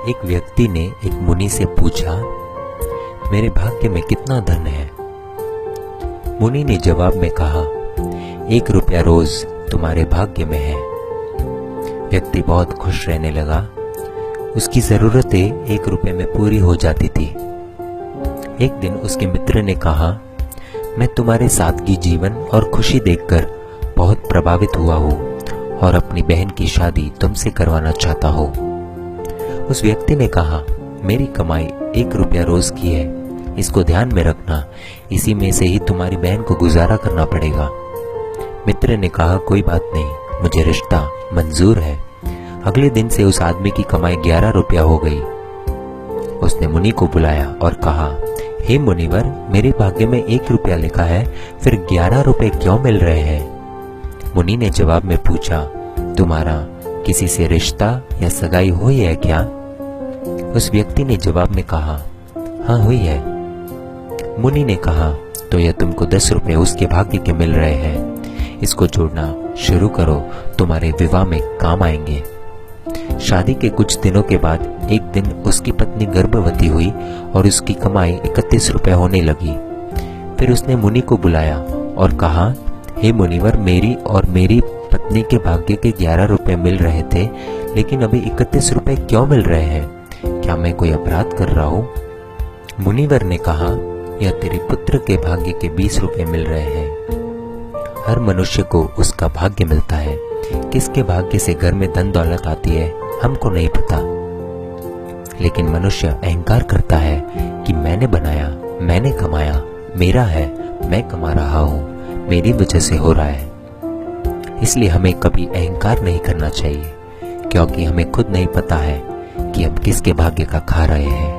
एक व्यक्ति ने एक मुनि से पूछा, मेरे भाग्य में कितना धन है? मुनि ने जवाब में कहा, 1 रुपया रोज तुम्हारे भाग्य में है। व्यक्ति बहुत खुश रहने लगा। उसकी जरूरतें 1 रुपये में पूरी हो जाती थी। एक दिन उसके मित्र ने कहा, मैं तुम्हारे सादगी जीवन और खुशी देखकर बहुत प्रभावित हुआ हूँ और अपनी बहन की शादी तुमसे करवाना चाहता हूँ। उस व्यक्ति ने कहा, मेरी कमाई 1 रुपया रोज की है, इसको ध्यान में रखना, इसी में से ही तुम्हारी बहन को गुजारा करना पड़ेगा। मित्र ने कहा, कोई बात नहीं, मुझे रिश्ता मंजूर है। अगले दिन से उस आदमी की कमाई 11 रुपया हो गई। उसने मुनि को बुलाया और कहा, हे मुनिवर, मेरे भाग्य में 1 रुपया लिखा है, फिर 11 रुपए क्यों मिल रहे हैं? मुनि ने जवाब में पूछा, तुम्हारा किसी से रिश्ता या सगाई हुई है क्या? उस व्यक्ति ने जवाब में कहा, हाँ हुई है। मुनि ने कहा, तो यह तुमको 10 रुपए उसके भाग्य के मिल रहे हैं, इसको जोड़ना शुरू करो, तुम्हारे विवाह में काम आएंगे। शादी के कुछ दिनों के बाद एक दिन उसकी पत्नी गर्भवती हुई और उसकी कमाई 31 रुपए होने लगी। फिर उसने मुनि को बुलाया और कहा, हे मुनिवर, मेरी और मेरी पत्नी के भाग्य के 11 रुपए मिल रहे थे, लेकिन अभी 31 रुपए क्यों मिल रहे हैं? क्या मैं कोई अपराध कर रहा हूँ? मुनिवर ने कहा, यह तेरे पुत्र के भाग्य के 20 रुपए मिल रहे हैं। हर मनुष्य को उसका भाग्य मिलता है। किसके भाग्य से घर में धन दौलत आती है हमको नहीं पता, लेकिन मनुष्य अहंकार करता है कि मैंने बनाया, मैंने कमाया, मेरा है, मैं कमा रहा हूँ, मेरी वजह से हो रहा है। इसलिए हमें कभी अहंकार नहीं करना चाहिए, क्योंकि हमें खुद नहीं पता है कि हम किसके भाग्य का खा रहे हैं।